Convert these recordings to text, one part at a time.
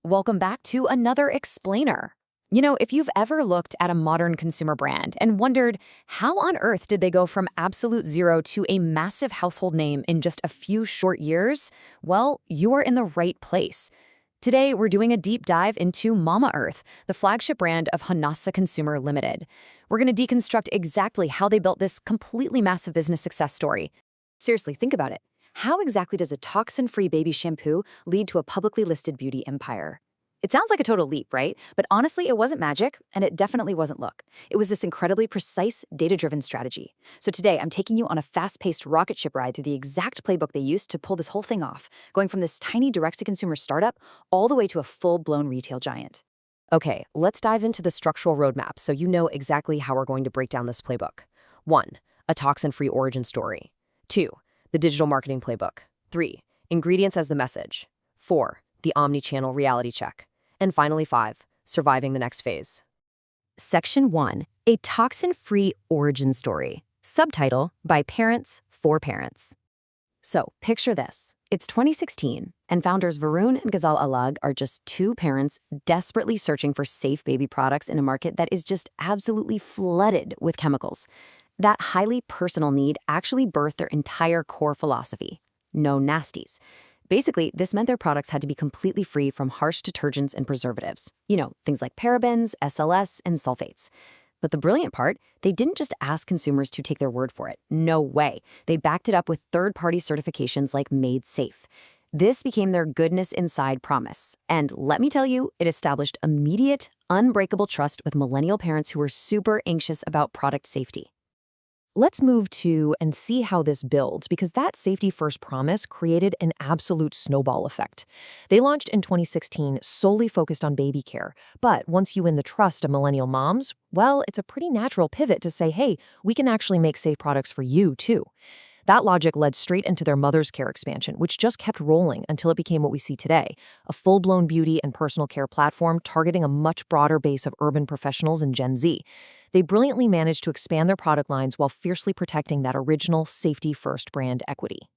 Welcome back to another explainer. If you've ever looked at a modern consumer brand and wondered how on earth did they go from absolute zero to a massive household name in just a few short years, well, you are in the right place. Today, we're doing a deep dive into Mamaearth, the flagship brand of Hanasa Consumer Limited. We're going to deconstruct exactly how they built this completely massive business success story. Seriously, think about it. How exactly does a toxin-free baby shampoo lead to a publicly listed beauty empire? It sounds like a total leap, right? But honestly, it wasn't magic, and it definitely wasn't luck. It was this incredibly precise, data-driven strategy. So today, I'm taking you on a fast-paced rocket ship ride through the exact playbook they used to pull this whole thing off, going from this tiny direct-to-consumer startup all the way to a full-blown retail giant. Okay, let's dive into the structural roadmap so you know exactly how we're going to break down this playbook. 1. A toxin-free origin story. 2. The digital marketing playbook. 3. Ingredients as the message. 4. The omni-channel reality check. And finally 5. Surviving the next phase. Section 1. A toxin-free origin story. Subtitle, By Parents, for Parents. So, picture this. It's 2016, and founders Varun and Ghazal Alag are just two parents desperately searching for safe baby products in a market that is just absolutely flooded with chemicals. That highly personal need actually birthed their entire core philosophy: no nasties. Basically, this meant their products had to be completely free from harsh detergents and preservatives. Things like parabens, SLS, and sulfates. But the brilliant part, they didn't just ask consumers to take their word for it. No way. They backed it up with third-party certifications like Made Safe. This became their goodness inside promise. And let me tell you, it established immediate, unbreakable trust with millennial parents who were super anxious about product safety. Let's move to and see how this builds, because that safety-first promise created an absolute snowball effect. They launched in 2016 solely focused on baby care, but once you win the trust of millennial moms, well, it's a pretty natural pivot to say, hey, we can actually make safe products for you, too. That logic led straight into their mother's care expansion, which just kept rolling until it became what we see today, a full-blown beauty and personal care platform targeting a much broader base of urban professionals and Gen Z. They brilliantly managed to expand their product lines while fiercely protecting that original safety-first brand equity.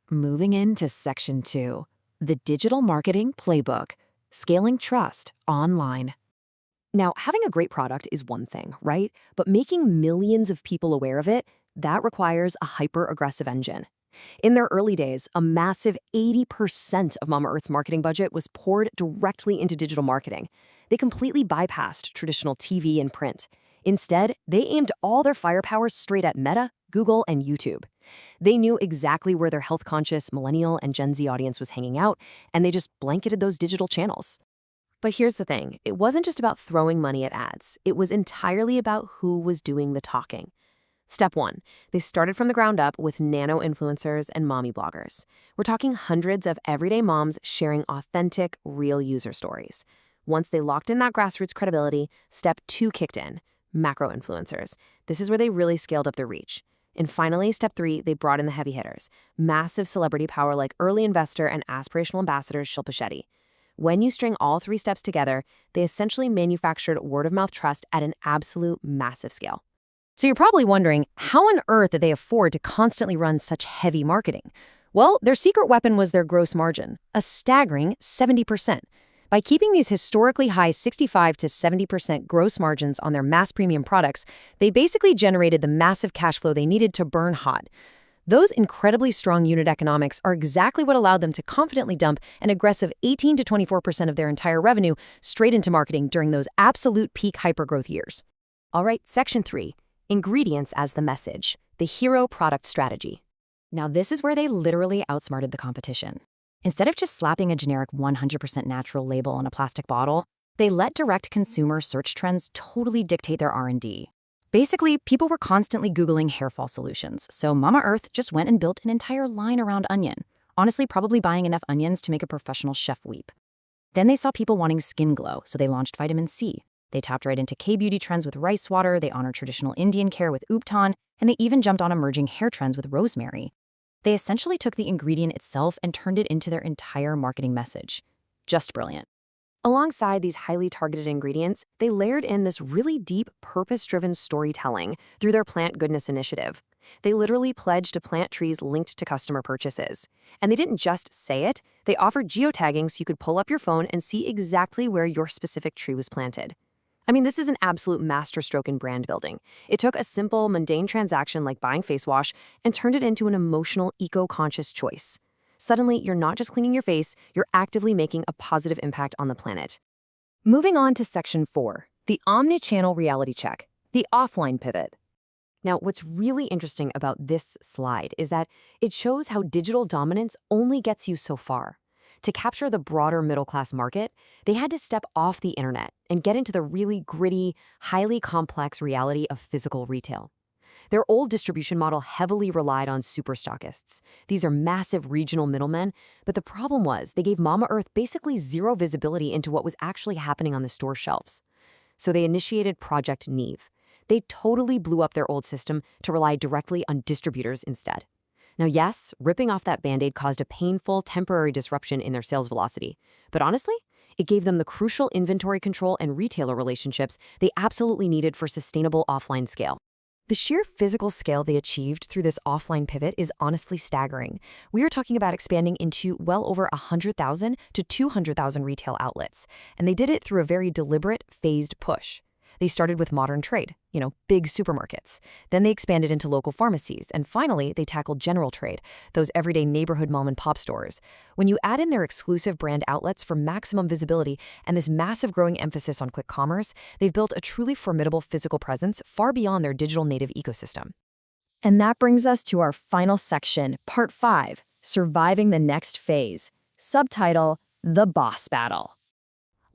Moving into Section 2, the digital marketing playbook, scaling trust online. Now, having a great product is one thing, right? But making millions of people aware of it, that requires a hyper-aggressive engine. In their early days, a massive 80% of Mamaearth's marketing budget was poured directly into digital marketing. They completely bypassed traditional TV and print. Instead, they aimed all their firepower straight at Meta, Google, and YouTube. They knew exactly where their health-conscious millennial and Gen Z audience was hanging out, and they just blanketed those digital channels. But here's the thing. It wasn't just about throwing money at ads. It was entirely about who was doing the talking. Step 1. They started from the ground up with nano-influencers and mommy bloggers. We're talking hundreds of everyday moms sharing authentic, real user stories. Once they locked in that grassroots credibility, Step 2 kicked in. Macro-influencers. This is where they really scaled up their reach. And finally, Step 3, they brought in the heavy hitters. Massive celebrity power like early investor and aspirational ambassadors Shilpa Shetty. When you string all 3 steps together, they essentially manufactured word-of-mouth trust at an absolute massive scale. So you're probably wondering, how on earth did they afford to constantly run such heavy marketing? Well, their secret weapon was their gross margin, a staggering 70%. By keeping these historically high 65 to 70% gross margins on their mass premium products, they basically generated the massive cash flow they needed to burn hot. Those incredibly strong unit economics are exactly what allowed them to confidently dump an aggressive 18 to 24% of their entire revenue straight into marketing during those absolute peak hypergrowth years. All right, Section 3, Ingredients as the message, the hero product strategy. Now this is where they literally outsmarted the competition. Instead of just slapping a generic 100% natural label on a plastic bottle, they let direct consumer search trends totally dictate their R&D. Basically, people were constantly Googling hair fall solutions, so Mamaearth just went and built an entire line around onion. Honestly, probably buying enough onions to make a professional chef weep. Then they saw people wanting skin glow, so they launched vitamin C. They tapped right into K-beauty trends with rice water, they honored traditional Indian care with Upton, and they even jumped on emerging hair trends with rosemary. They essentially took the ingredient itself and turned it into their entire marketing message. Just brilliant. Alongside these highly targeted ingredients, they layered in this really deep, purpose-driven storytelling through their Plant Goodness initiative. They literally pledged to plant trees linked to customer purchases. And they didn't just say it, they offered geotagging so you could pull up your phone and see exactly where your specific tree was planted. I mean, this is an absolute masterstroke in brand building. It took a simple, mundane transaction like buying face wash and turned it into an emotional, eco-conscious choice. Suddenly, you're not just cleaning your face, you're actively making a positive impact on the planet. Moving on to Section 4, the omnichannel reality check, the offline pivot. Now, what's really interesting about this slide is that it shows how digital dominance only gets you so far. To capture the broader middle-class market, they had to step off the internet and get into the really gritty, highly complex reality of physical retail. Their old distribution model heavily relied on superstockists. These are massive regional middlemen, but the problem was they gave Mamaearth basically zero visibility into what was actually happening on the store shelves. So they initiated Project Neve. They totally blew up their old system to rely directly on distributors instead. Now, yes, ripping off that Band-Aid caused a painful, temporary disruption in their sales velocity. But honestly, it gave them the crucial inventory control and retailer relationships they absolutely needed for sustainable offline scale. The sheer physical scale they achieved through this offline pivot is honestly staggering. We are talking about expanding into well over 100,000 to 200,000 retail outlets, and they did it through a very deliberate, phased push. They started with modern trade, big supermarkets. Then they expanded into local pharmacies, and finally, they tackled general trade, those everyday neighborhood mom-and-pop stores. When you add in their exclusive brand outlets for maximum visibility and this massive growing emphasis on quick commerce, they've built a truly formidable physical presence far beyond their digital native ecosystem. And that brings us to our final section, Part 5, Surviving the Next Phase. Subtitle, The Boss Battle.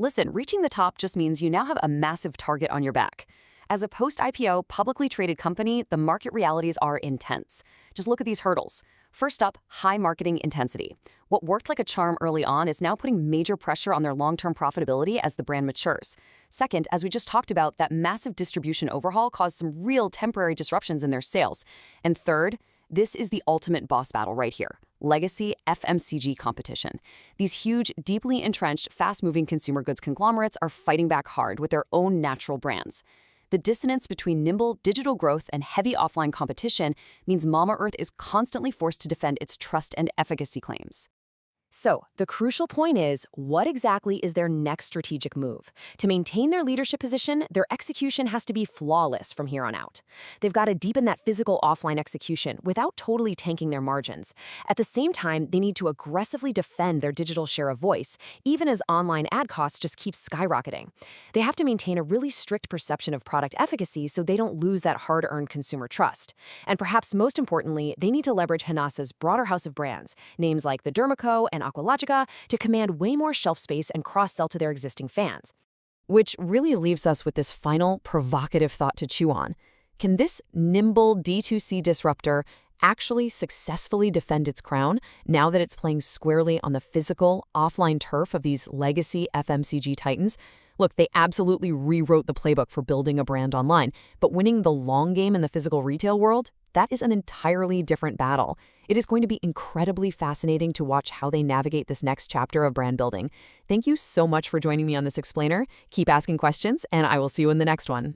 Listen, reaching the top just means you now have a massive target on your back. As a post-IPO, publicly traded company, the market realities are intense. Just look at these hurdles. First up, high marketing intensity. What worked like a charm early on is now putting major pressure on their long-term profitability as the brand matures. Second, as we just talked about, that massive distribution overhaul caused some real temporary disruptions in their sales. And third, this is the ultimate boss battle right here. Legacy FMCG competition. These huge, deeply entrenched, fast-moving consumer goods conglomerates are fighting back hard with their own natural brands. The dissonance between nimble digital growth and heavy offline competition means Mamaearth is constantly forced to defend its trust and efficacy claims. So, the crucial point is, what exactly is their next strategic move? To maintain their leadership position, their execution has to be flawless from here on out. They've got to deepen that physical offline execution without totally tanking their margins. At the same time, they need to aggressively defend their digital share of voice, even as online ad costs just keep skyrocketing. They have to maintain a really strict perception of product efficacy so they don't lose that hard-earned consumer trust. And perhaps most importantly, they need to leverage Hanasa's broader house of brands, names like the Dermaco and Aqualogica, to command way more shelf space and cross-sell to their existing fans. Which really leaves us with this final, provocative thought to chew on. Can this nimble D2C disruptor actually successfully defend its crown now that it's playing squarely on the physical, offline turf of these legacy FMCG titans? Look, they absolutely rewrote the playbook for building a brand online, but winning the long game in the physical retail world, that is an entirely different battle. It is going to be incredibly fascinating to watch how they navigate this next chapter of brand building. Thank you so much for joining me on this explainer. Keep asking questions, and I will see you in the next one.